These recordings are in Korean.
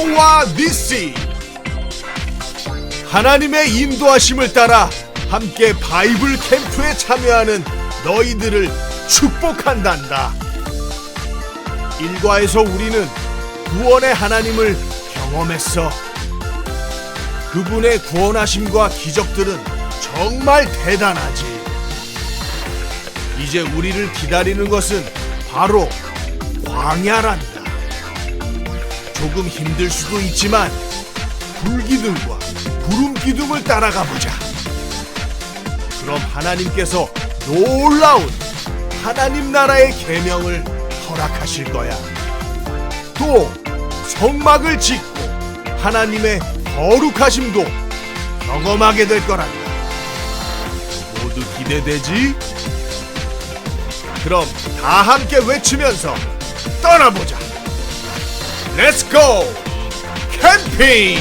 너와 니시, 하나님의 인도하심을 따라 함께 바이블 캠프에 참여하는 너희들을 축복한단다. 일과에서 우리는 구원의 하나님을 경험했어. 그분의 구원하심과 기적들은 정말 대단하지. 이제 우리를 기다리는 것은 바로 광야란다. 조금 힘들 수도 있지만 불기둥과 구름기둥을 따라가 보자. 그럼 하나님께서 놀라운 하나님 나라의 계명을 허락하실 거야. 또 성막을 짓고 하나님의 거룩하심도 경험하게 될 거란다. 모두 기대되지? 그럼 다 함께 외치면서 떠나보자. Let's go! 캠핑!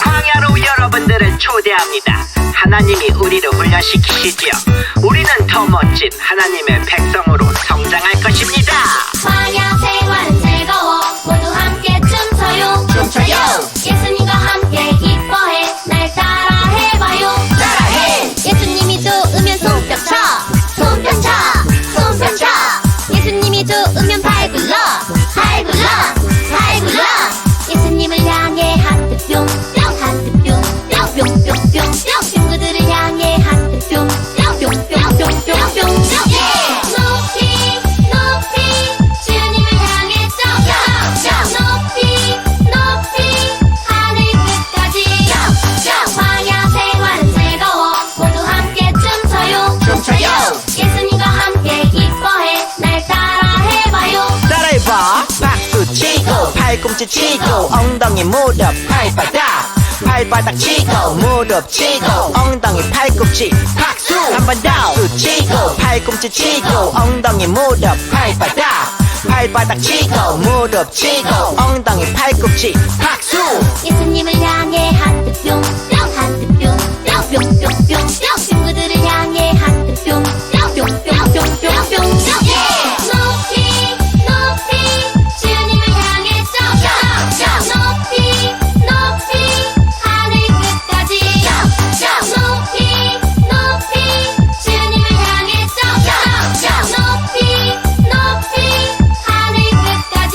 광야로 여러분들을 초대합니다. 하나님이 우리를 훈련시키시지요. 우리는 더 멋진 하나님의 백성으로 성장할 것입니다. 광야 생활은 즐거워. 모두 함께 춤춰요. 춤춰요. 예수님과 함께 기뻐해. 날 따라해봐요. 따라해. 예수님이 좋으면 손뼉쳐. 손뼉쳐. 손뼉쳐. 예수님이 좋으면 발 굴러. 발 굴러. 발 굴러. 예수님을 향해 하트 뿅. 뿅 하트 뿅. 뿅 뿅 뿅 뿅. 친구들을 향해 하트 뿅. 뿅 뿅 뿅 뿅 뿅 뿅. 높이 높이 주님을 향해 점점 높이 높이 하늘 끝까지 광야 생활은 즐거워. 모두 함께 춤춰요. 춤춰요. 예수님과 함께 기뻐해. 날 따라해봐요. 따라해봐. 박수 치고 팔꿈치 치고 엉덩이 무릎 발바닥 발바닥 치고 무릎 치고 엉덩이 팔꿈치 박수. 한 번 더 박수 치고 팔꿈치 치고 엉덩이 무릎 발바닥 발바닥 치고 무릎 치고 엉덩이 팔꿈치 박수 예수님을 향해 하트 뿅뿅 하트 뿅뿅 뿅뿅뿅뿅 친구들을 향해 하트 뿅뿅 뿅뿅뿅뿅뿅 높이 높이 주님을 향해 점점 높이 높이 하늘 끝까지 높이 높이 주님을 향해 점점 높이 높이 하늘 끝까지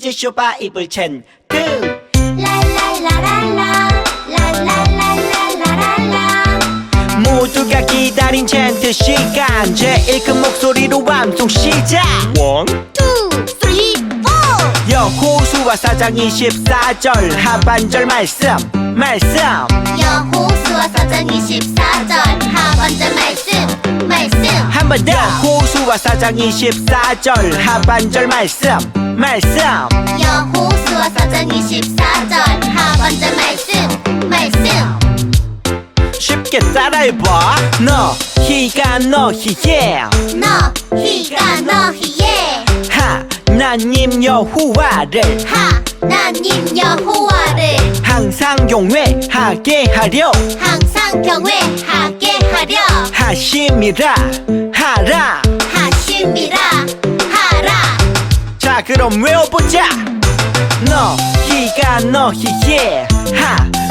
퀴즈쇼 바이블 챈트 랄랄라랄라 랄랄랄랄라랄라 모두가 기다린 챈트 시간 제일 큰 목소리로 암송 시작 원 2, 3, 4 여호수아 4장 24절 하반절 말씀 여호수아 4장 24절 하반절 말씀 한 번 더 여호수아 4장 24절 하반절 말씀 여호수아 4장 24절 하반절 말씀 쉽게 따라해봐 너희가 너희의 너희가 너희의 하나님 여호와를 하나님 여호와를 항상 경외하게 하려 항상 경외하게 하려 하심이라 하라 하심이라 하라 자 그럼 외워보자 너희가 너희의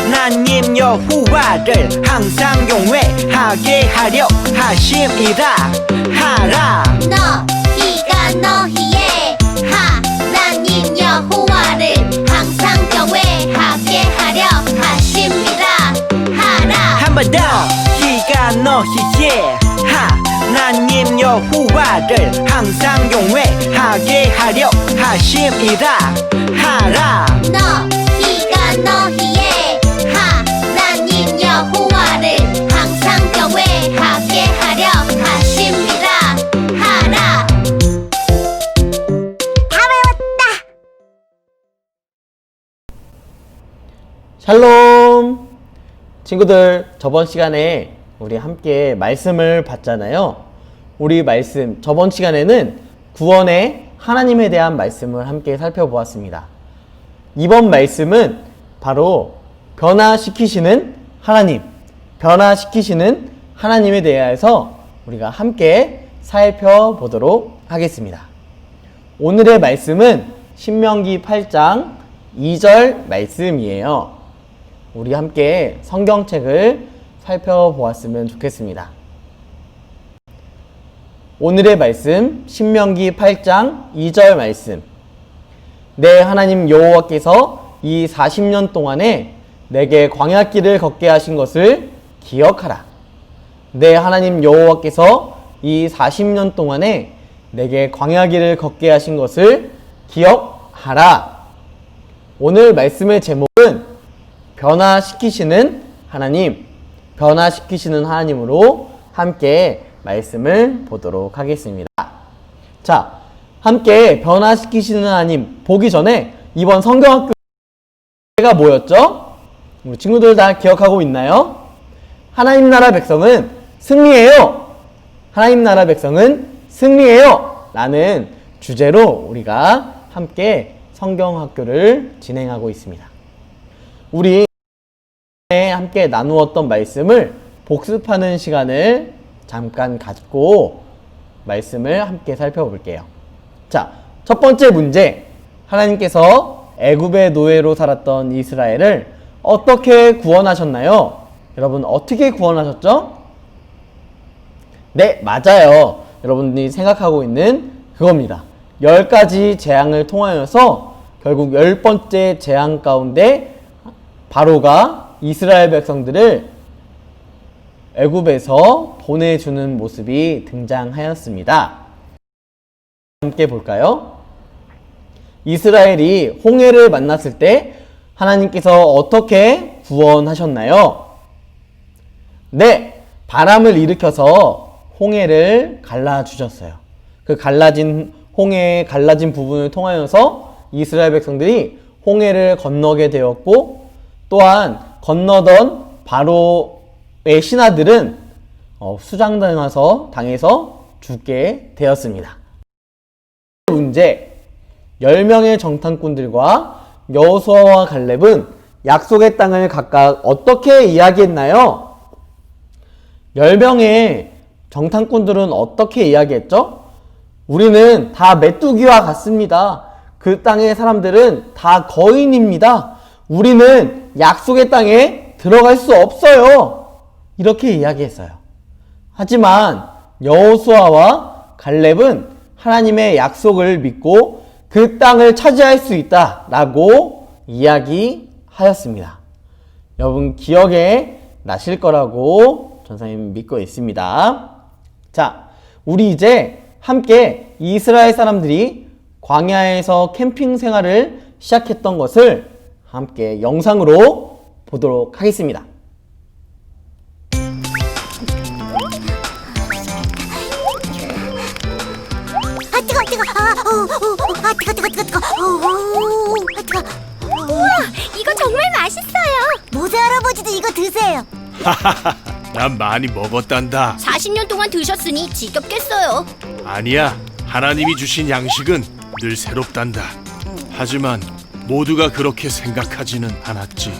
하나님 여호와를 항상 경외하게 하려 하심이라 하라 너희가 너희의 하나님 여호와를 항상 경외하게 하려 하심이라 하라 한 번 더 너희가 너희의 하나님 여호와를 항상 경외하게 하려 하심이라 하라 너희가 너희의 하나님 여호와를 항상 경외하게 하려 하심이라 하라 다 외웠다 샬롬! 친구들, 저번 시간에 우리 함께 말씀을 봤잖아요. 우리 말씀, 저번 시간에는 구원의 하나님에 대한 말씀을 함께 살펴보았습니다. 이번 말씀은 바로 변화시키시는 하나님에 대해서 우리가 함께 살펴보도록 하겠습니다. 오늘의 말씀은 신명기 8장 2절 말씀이에요. 우리 함께 성경책을 살펴보았으면 좋겠습니다. 오늘의 말씀 신명기 8장 2절 말씀 내 하나님 여호와께서 이 40년 동안에 내게 광야길을 걷게 하신 것을 기억하라. 내 하나님 여호와께서 이 40년 동안에 내게 광야길을 걷게 하신 것을 기억하라. 오늘 말씀의 제목은 변화시키시는 하나님으로 함께 말씀을 보도록 하겠습니다. 자, 함께 변화시키시는 하나님 보기 전에 이번 성경학교가 뭐였죠? 우리 친구들 다 기억하고 있나요? 하나님 나라 백성은 승리해요. 하나님 나라 백성은 승리해요. 라는 주제로 우리가 함께 성경학교를 진행하고 있습니다. 우리 함께 나누었던 말씀을 복습하는 시간을 잠깐 갖고 말씀을 함께 살펴볼게요. 자, 첫 번째 문제. 하나님께서 애굽의 노예로 살았던 이스라엘을 어떻게 구원하셨나요? 여러분 어떻게 구원하셨죠? 네, 맞아요. 여러분들이 생각하고 있는 그겁니다. 10가지 재앙을 통하여서 결국 10번째 재앙 가운데 바로가 이스라엘 백성들을 애굽에서 보내주는 모습이 등장하였습니다. 함께 볼까요? 이스라엘이 홍해를 만났을 때 하나님께서 어떻게 구원하셨나요? 네, 바람을 일으켜서 홍해를 갈라주셨어요. 그 홍해의 갈라진 부분을 통하여서 이스라엘 백성들이 홍해를 건너게 되었고, 또한 건너던 바로의 신하들은 수장당해서 죽게 되었습니다. 문제. 10명의 정탐꾼들과 여호수아와 갈렙은 약속의 땅을 각각 어떻게 이야기했나요? 10명의 정탐꾼들은 어떻게 이야기했죠? 우리는 다 메뚜기와 같습니다. 그 땅의 사람들은 다 거인입니다. 우리는 약속의 땅에 들어갈 수 없어요. 이렇게 이야기했어요. 하지만 여호수아와 갈렙은 하나님의 약속을 믿고 그 땅을 차지할 수 있다라고 이야기하였습니다. 여러분 기억에 나실 거라고 전사님 믿고 있습니다. 자, 우리 이제 함께 이스라엘 사람들이 광야에서 캠핑 생활을 시작했던 것을 함께 영상으로 보도록 하겠습니다. 아 뜨거 뜨거 아 뜨거 우와 이거 정말 맛있어요. 모세 할아버지도 이거 드세요. 난 많이 먹었단다. 40년 동안 드셨으니 지겹겠어요. 아니야, 하나님이 주신 양식은 늘 새롭단다. 하지만 모두가 그렇게 생각하지는 않았지.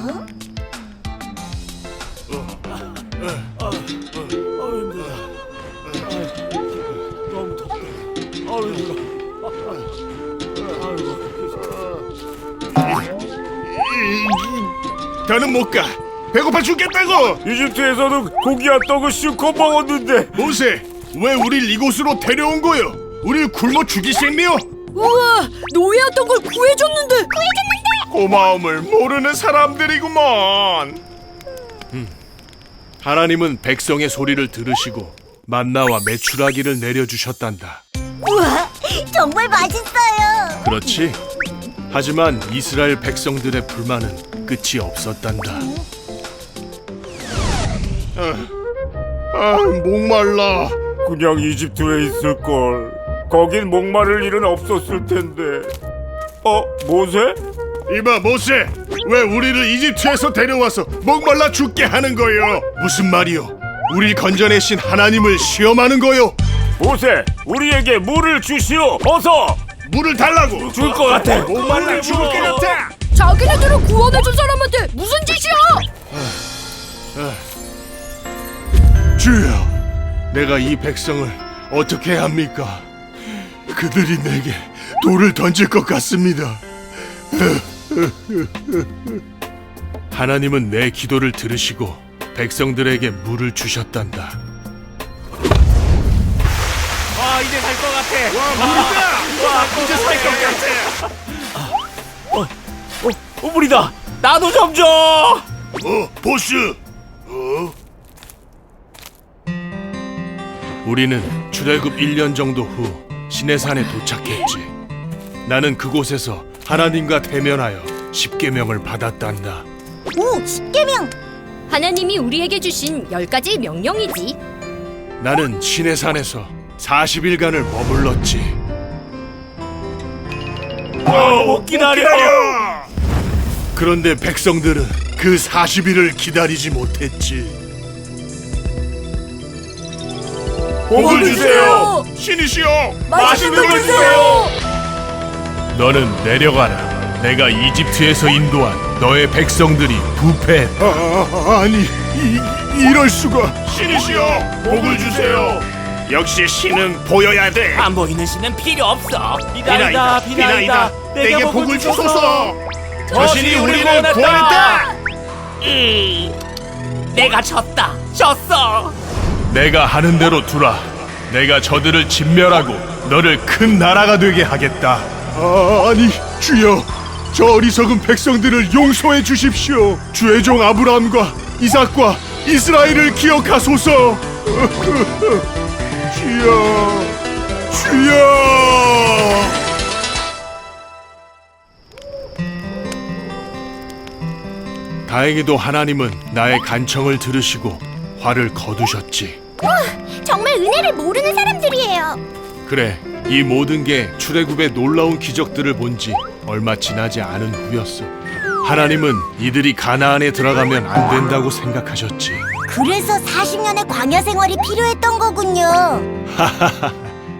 더는 못 가. 배고파 죽겠다고. 이집트에서는 고기와 떡을 실컷 먹었는데 모세, 왜 우릴 이곳으로 데려온 거요? 우릴 굶어 죽이겠네요. 우와, 노예였던 걸 구해줬는데. 고마움을 모르는 사람들이구먼. 하나님은 백성의 소리를 들으시고 만나와 메추라기를 내려주셨단다. 우와 정말 맛있어요. 그렇지? 하지만 이스라엘 백성들의 불만은 끝이 없었단다. 목말라. 그냥 이집트에 있을걸. 거긴 목마를 일은 없었을 텐데. 모세? 이봐 모세, 왜 우리를 이집트에서 데려와서 목말라 죽게 하는 거요? 무슨 말이요? 우리 건져내신 하나님을 시험하는 거요? 모세, 우리에게 물을 주시오. 어서. 물을 달라고. 줄 것 같아. 목말라 죽을 것 같아. 자기네들을 구원해준 사람한테 무슨 짓이야? 주여, 내가 이 백성을 어떻게 해야 합니까? 그들이 내게 돌을 던질 것 같습니다. 하나님은 내 기도를 들으시고 백성들에게 물을 주셨단다. 이제 살 것 같아. 와, 물이다! 이제 살 것 같아! 물이다. 나도 좀 줘. 보스! 우리는 출애굽 1년 정도 후 시내산에 도착했지. 나는 그곳에서 하나님과 대면하여 십계명을 받았단다. 오 10계명. 하나님이 우리에게 주신 10가지 명령이지. 나는 시내산에서 40일간을 머물렀지. 못 기다려. 그런데 백성들은 그 40일을 기다리지 못했지. 복을 주세요. 신이시여, 맛있는 걸 주세요. 너는 내려가라. 내가 이집트에서 인도한 너의 백성들이 부패했다. 아니, 이럴 수가. 신이시여, 복을 주세요. 역시 신은 보여야 돼. 안 보이는 신은 필요 없어. 비나이다, 비나이다. 내게 복을 주소서. 저 신이 우리를 구원했다. 내가 졌어. 내가 하는 대로 두라. 내가 저들을 진멸하고 너를 큰 나라가 되게 하겠다. 아니, 주여, 저 어리석은 백성들을 용서해 주십시오. 주의 종 아브라함과 이삭과 이스라엘을 기억하소서. 주여, 주여. 다행히도 하나님은 나의 간청을 들으시고 화를 거두셨지. 정말 은혜를 모르는 사람들이에요. 그래, 이 모든 게 출애굽의 놀라운 기적들을 본 지 얼마 지나지 않은 후였어. 하나님은 이들이 가나안에 들어가면 안 된다고 생각하셨지. 그래서 40년의 광야 생활이 필요했던 거군요.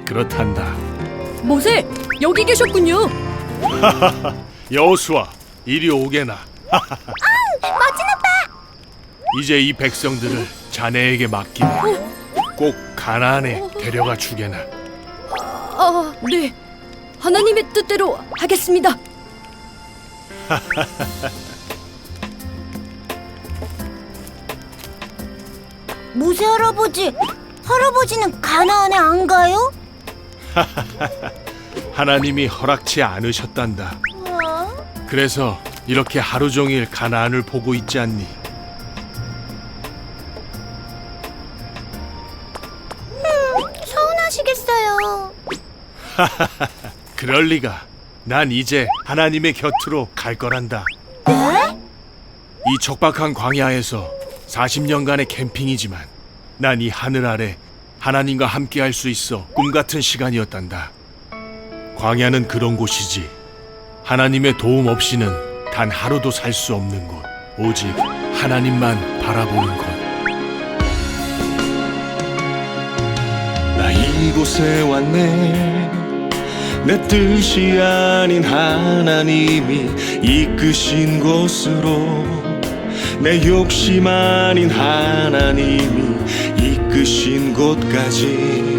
그렇단다. 모세, 여기 계셨군요. 여호수아, 이리 오게나. 멋진 오빠. 이제 이 백성들을 자네에게 맡기네. 꼭 가나안에 데려가 주게나. 네. 하나님의 뜻대로 하겠습니다. 모세 할아버지는 가나안에 안 가요? 하나님이 허락치 않으셨단다. 그래서 이렇게 하루 종일 가나안을 보고 있지 않니? 서운하시겠어요. 그럴 리가. 난 이제 하나님의 곁으로 갈 거란다. 네? 이 척박한 광야에서 40년간의 캠핑이지만 난 이 하늘 아래 하나님과 함께 할 수 있어 꿈같은 시간이었단다. 광야는 그런 곳이지. 하나님의 도움 없이는 단 하루도 살 수 없는 곳. 오직 하나님만 바라보는 곳. 나 이곳에 왔네. 내 뜻이 아닌 하나님이 이끄신 곳으로, 내 욕심 아닌 하나님이 이끄신 곳까지.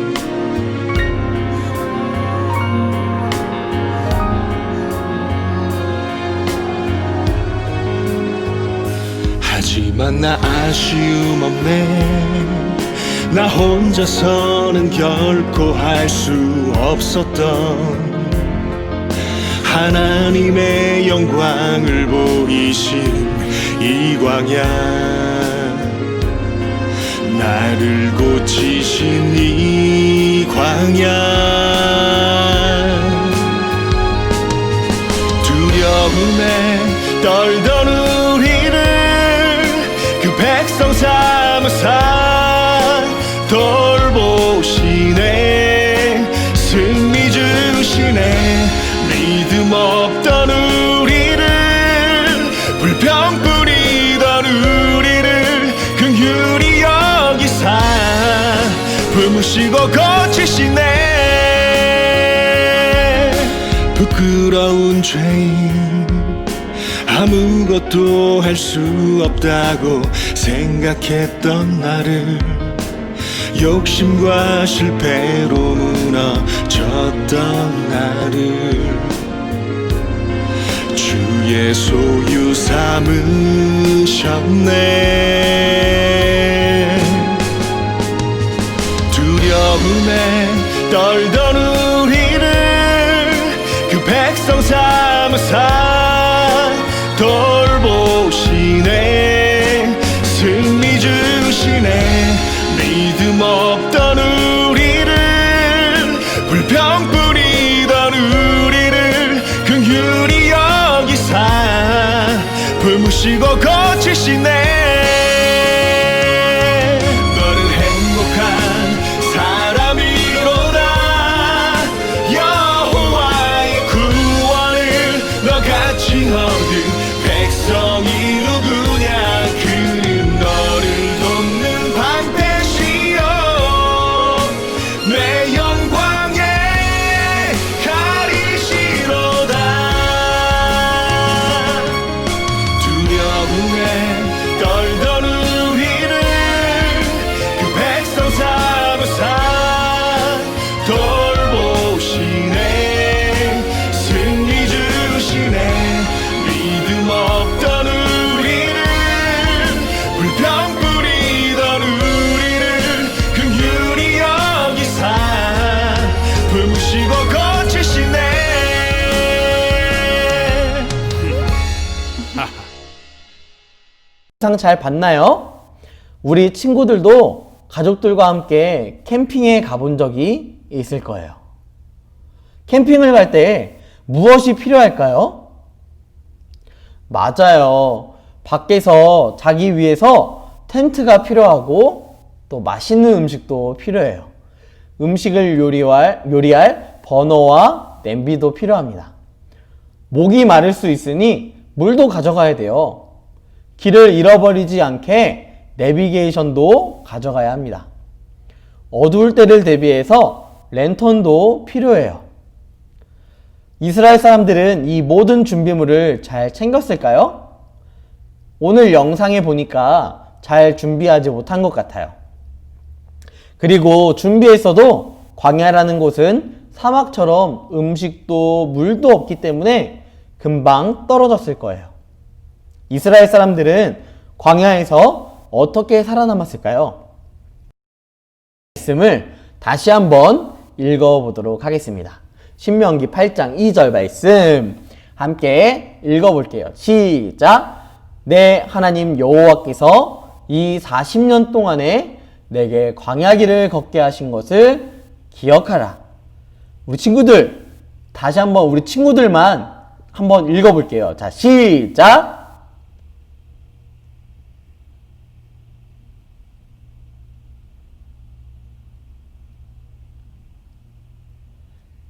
하지만 나 아쉬움 없네. 나 혼자서는 결코 할 수 없었던 하나님의 영광을 보이신 이 광야, 나를 고치신 이 광야. 두려움에 떨던 우리를 그 백성 삼으사 돌보시네. 승리 주시네. 믿음 없던 우리를, 불평 뿌리던 우리를 긍휼히 여기사 품으시고 고치시네. 부끄러운 죄인, 아무것도 할 수 없다고 생각했던 나를 욕심과 실패로 무너졌던 나를 주의 소유 삼으셨네. 두려움에 떨던 우리를 그 백성 삼으사 돌보시네. 승리 주시네. 믿음 없던 우리를, 불평 뿌리던 우리를 긍휼히 여기사 품으시고 고치시네. 너는 행복한 사람이로다. 여호와의 구원을 너같이 얻은 백성이 누구냐. 그는 너를 돕는 방패시여 내 영광에 가리시로다. 두려움에 떨던 우리를 그 백성 삼으사 돌보시네. 승리 주시네. 믿음 없던 우리를, 불평 뿌리던 우리를 긍휼히 여기사 품으시고 고치시네. 영상 잘 봤나요? 우리 친구들도 가족들과 함께 캠핑에 가본 적이 있을 거예요. 캠핑을 갈 때 무엇이 필요할까요? 맞아요. 밖에서 자기 위해서 텐트가 필요하고 또 맛있는 음식도 필요해요. 음식을 요리할 버너와 냄비도 필요합니다. 목이 마를 수 있으니 물도 가져가야 돼요. 길을 잃어버리지 않게 내비게이션도 가져가야 합니다. 어두울 때를 대비해서 랜턴도 필요해요. 이스라엘 사람들은 이 모든 준비물을 잘 챙겼을까요? 오늘 영상에 보니까 잘 준비하지 못한 것 같아요. 그리고 준비했어도 광야라는 곳은 사막처럼 음식도 물도 없기 때문에 금방 떨어졌을 거예요. 이스라엘 사람들은 광야에서 어떻게 살아남았을까요? 말씀을 다시 한번 읽어보도록 하겠습니다. 신명기 8장 2절 말씀 함께 읽어볼게요. 시작. 내 하나님 여호와께서 이 40년 동안에 내게 광야길을 걷게 하신 것을 기억하라. 우리 친구들 다시 한번 우리 친구들만 한번 읽어볼게요. 자, 시작.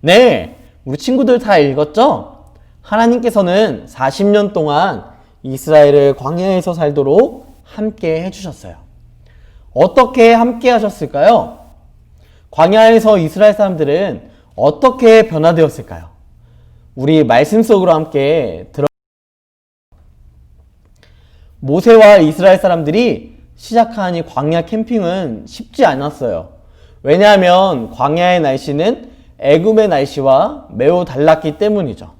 네, 우리 친구들 다 읽었죠? 하나님께서는 40년 동안 이스라엘을 광야에서 살도록 함께 해주셨어요. 어떻게 함께 하셨을까요? 광야에서 이스라엘 사람들은 어떻게 변화되었을까요? 우리 말씀 속으로 함께 모세와 이스라엘 사람들이 시작한 이 광야 캠핑은 쉽지 않았어요. 왜냐하면 광야의 날씨는 애굽의 날씨와 매우 달랐기 때문이죠.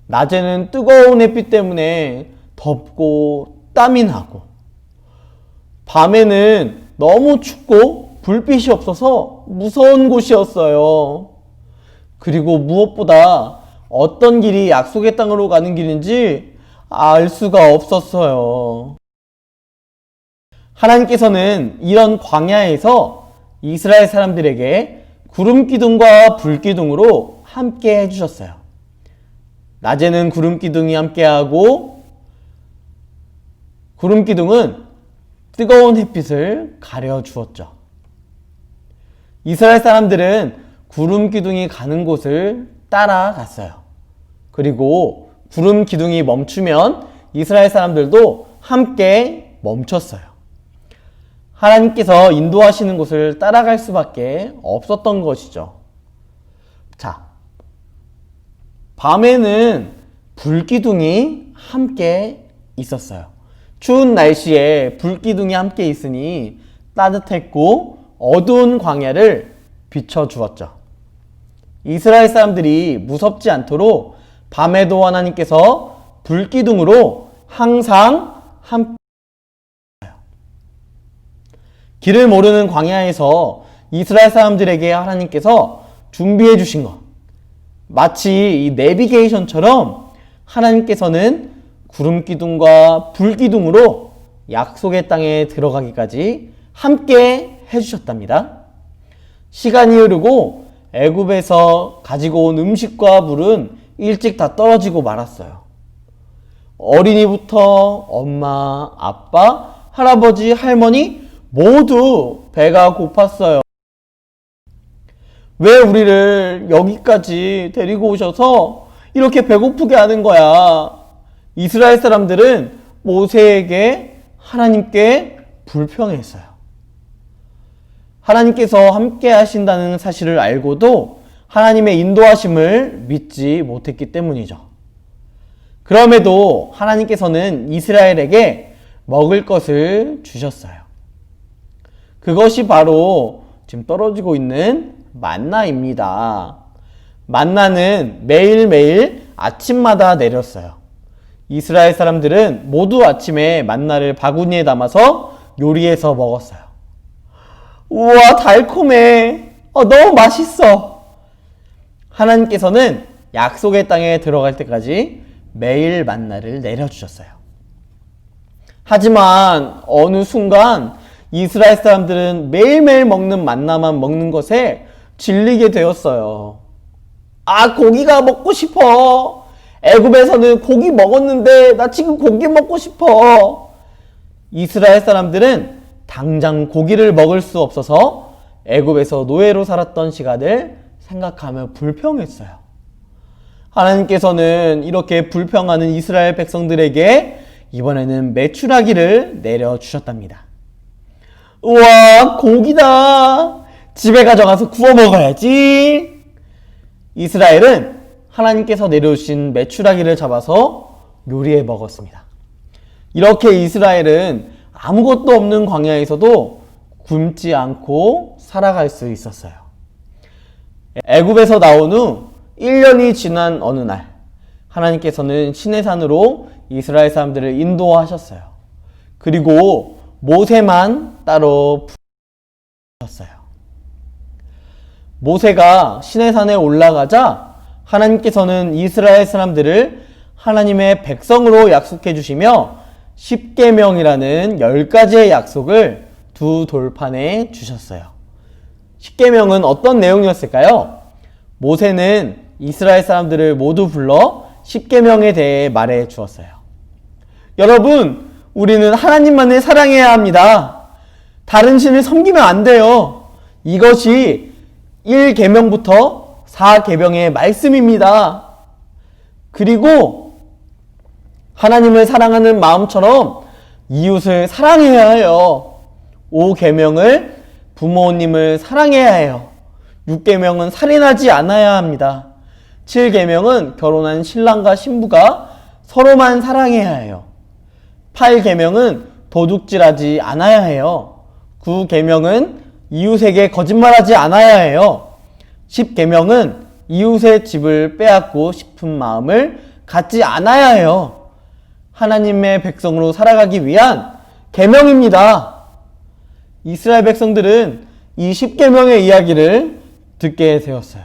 낮에는 뜨거운 햇빛 때문에 덥고 땀이 나고, 밤에는 너무 춥고 불빛이 없어서 무서운 곳이었어요. 그리고 무엇보다 어떤 길이 약속의 땅으로 가는 길인지 알 수가 없었어요. 하나님께서는 이런 광야에서 이스라엘 사람들에게 구름 기둥과 불 기둥으로 함께 해주셨어요. 낮에는 구름 기둥이 함께하고, 구름 기둥은 뜨거운 햇빛을 가려주었죠. 이스라엘 사람들은 구름 기둥이 가는 곳을 따라갔어요. 그리고 구름 기둥이 멈추면 이스라엘 사람들도 함께 멈췄어요. 하나님께서 인도하시는 곳을 따라갈 수밖에 없었던 것이죠. 자, 밤에는 불기둥이 함께 있었어요. 추운 날씨에 불기둥이 함께 있으니 따뜻했고 어두운 광야를 비춰주었죠. 이스라엘 사람들이 무섭지 않도록 밤에도 하나님께서 불기둥으로 항상 함께 길을 모르는 광야에서 이스라엘 사람들에게 하나님께서 준비해 주신 것, 마치 이 내비게이션처럼 하나님께서는 구름 기둥과 불 기둥으로 약속의 땅에 들어가기까지 함께 해주셨답니다. 시간이 흐르고 애굽에서 가지고 온 음식과 물은 일찍 다 떨어지고 말았어요. 어린이부터 엄마, 아빠, 할아버지, 할머니 모두 배가 고팠어요. 왜 우리를 여기까지 데리고 오셔서 이렇게 배고프게 하는 거야? 이스라엘 사람들은 모세에게 하나님께 불평했어요. 하나님께서 함께 하신다는 사실을 알고도 하나님의 인도하심을 믿지 못했기 때문이죠. 그럼에도 하나님께서는 이스라엘에게 먹을 것을 주셨어요. 그것이 바로 지금 떨어지고 있는 만나입니다. 만나는 매일매일 아침마다 내렸어요. 이스라엘 사람들은 모두 아침에 만나를 바구니에 담아서 요리해서 먹었어요. 우와, 달콤해. 너무 맛있어. 하나님께서는 약속의 땅에 들어갈 때까지 매일 만나를 내려주셨어요. 하지만 어느 순간 이스라엘 사람들은 매일매일 먹는 만나만 먹는 것에 질리게 되었어요. 고기가 먹고 싶어. 애굽에서는 고기 먹었는데 나 지금 고기 먹고 싶어. 이스라엘 사람들은 당장 고기를 먹을 수 없어서 애굽에서 노예로 살았던 시간을 생각하며 불평했어요. 하나님께서는 이렇게 불평하는 이스라엘 백성들에게 이번에는 메추라기를 내려주셨답니다. 우와, 고기다. 집에 가져가서 구워 먹어야지. 이스라엘은 하나님께서 내려주신 메추라기를 잡아서 요리해 먹었습니다. 이렇게 이스라엘은 아무것도 없는 광야에서도 굶지 않고 살아갈 수 있었어요. 애굽에서 나온 후 1년이 지난 어느 날, 하나님께서는 시내산으로 이스라엘 사람들을 인도하셨어요. 그리고 모세만 따로 부르셨어요. 모세가 시내산에 올라가자 하나님께서는 이스라엘 사람들을 하나님의 백성으로 약속해 주시며 십계명이라는 10가지의 약속을 두 돌판에 주셨어요. 십계명은 어떤 내용이었을까요? 모세는 이스라엘 사람들을 모두 불러 십계명에 대해 말해 주었어요. 여러분, 우리는 하나님만을 사랑해야 합니다. 다른 신을 섬기면 안 돼요. 이것이 1계명부터 4계명의 말씀입니다. 그리고 하나님을 사랑하는 마음처럼 이웃을 사랑해야 해요. 5계명을 부모님을 사랑해야 해요. 6계명은 살인하지 않아야 합니다. 7계명은 결혼한 신랑과 신부가 서로만 사랑해야 해요. 8계명은 도둑질하지 않아야 해요. 9계명은 이웃에게 거짓말하지 않아야 해요. 10계명은 이웃의 집을 빼앗고 싶은 마음을 갖지 않아야 해요. 하나님의 백성으로 살아가기 위한 계명입니다. 이스라엘 백성들은 이 10계명의 이야기를 듣게 되었어요.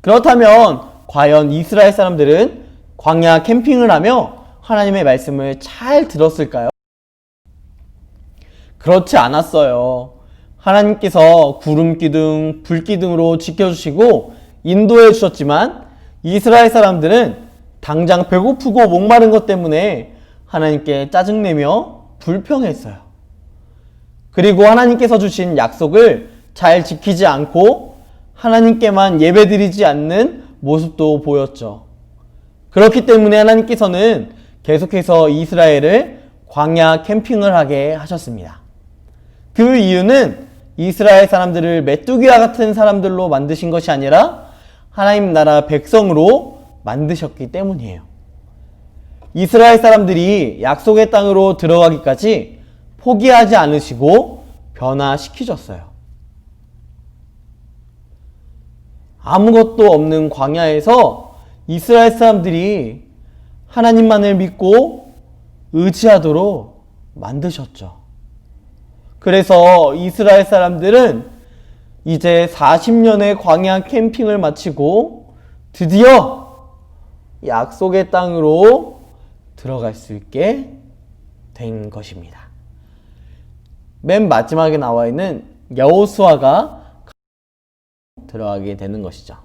그렇다면 과연 이스라엘 사람들은 광야 캠핑을 하며 하나님의 말씀을 잘 들었을까요? 그렇지 않았어요. 하나님께서 구름 기둥, 불 기둥으로 지켜주시고 인도해 주셨지만 이스라엘 사람들은 당장 배고프고 목마른 것 때문에 하나님께 짜증내며 불평했어요. 그리고 하나님께서 주신 약속을 잘 지키지 않고 하나님께만 예배드리지 않는 모습도 보였죠. 그렇기 때문에 하나님께서는 계속해서 이스라엘을 광야 캠핑을 하게 하셨습니다. 그 이유는 이스라엘 사람들을 메뚜기와 같은 사람들로 만드신 것이 아니라 하나님 나라 백성으로 만드셨기 때문이에요. 이스라엘 사람들이 약속의 땅으로 들어가기까지 포기하지 않으시고 변화시키셨어요. 아무것도 없는 광야에서 이스라엘 사람들이 하나님만을 믿고 의지하도록 만드셨죠. 그래서 이스라엘 사람들은 이제 40년의 광야 캠핑을 마치고 드디어 약속의 땅으로 들어갈 수 있게 된 것입니다. 맨 마지막에 나와 있는 여호수아가 들어가게 되는 것이죠.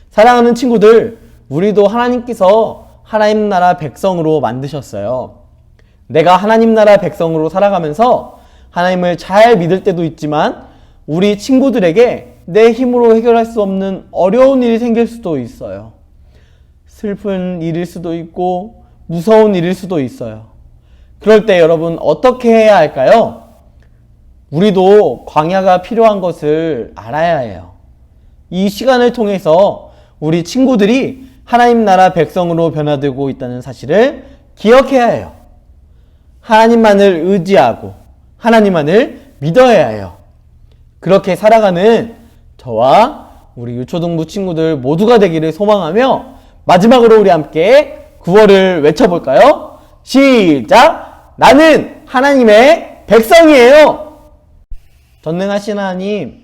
사랑하는 친구들, 우리도 하나님께서 하나님 나라 백성으로 만드셨어요. 내가 하나님 나라 백성으로 살아가면서 하나님을 잘 믿을 때도 있지만 우리 친구들에게 내 힘으로 해결할 수 없는 어려운 일이 생길 수도 있어요. 슬픈 일일 수도 있고 무서운 일일 수도 있어요. 그럴 때 여러분 어떻게 해야 할까요? 우리도 광야가 필요한 것을 알아야 해요. 이 시간을 통해서 우리 친구들이 하나님 나라 백성으로 변화되고 있다는 사실을 기억해야 해요. 하나님만을 의지하고 하나님만을 믿어야 해요. 그렇게 살아가는 저와 우리 유초등부 친구들 모두가 되기를 소망하며 마지막으로 우리 함께 구호를 외쳐볼까요? 시작! 나는 하나님의 백성이에요. 전능하신 하나님,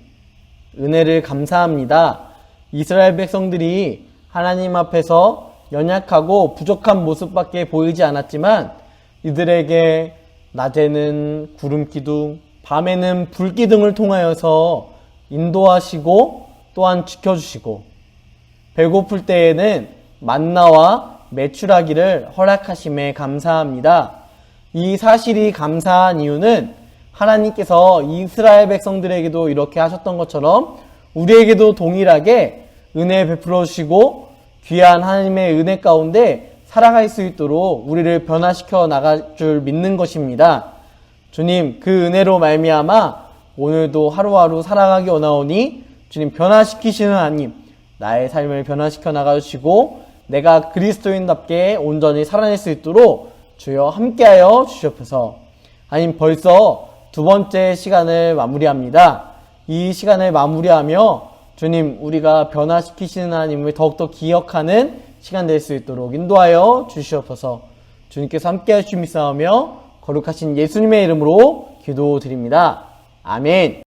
은혜를 감사합니다. 이스라엘 백성들이 하나님 앞에서 연약하고 부족한 모습밖에 보이지 않았지만 이들에게 낮에는 구름 기둥, 밤에는 불 기둥을 통하여서 인도하시고 또한 지켜주시고 배고플 때에는 만나와 메추라기를 허락하심에 감사합니다. 이 사실이 감사한 이유는 하나님께서 이스라엘 백성들에게도 이렇게 하셨던 것처럼 우리에게도 동일하게 은혜 베풀어 주시고 귀한 하나님의 은혜 가운데 살아갈 수 있도록 우리를 변화시켜 나갈 줄 믿는 것입니다. 주님, 그 은혜로 말미암아 오늘도 하루하루 살아가기 원하오니 주님 변화시키시는 하나님, 나의 삶을 변화시켜 나가주시고 내가 그리스도인답게 온전히 살아낼 수 있도록 주여 함께하여 주시옵소서. 하나님, 벌써 두 번째 시간을 마무리합니다. 이 시간을 마무리하며 주님, 우리가 변화시키시는 하나님을 더욱더 기억하는 시간 될 수 있도록 인도하여 주시옵소서. 주님께서 함께 하시며 거룩하신 예수님의 이름으로 기도드립니다. 아멘.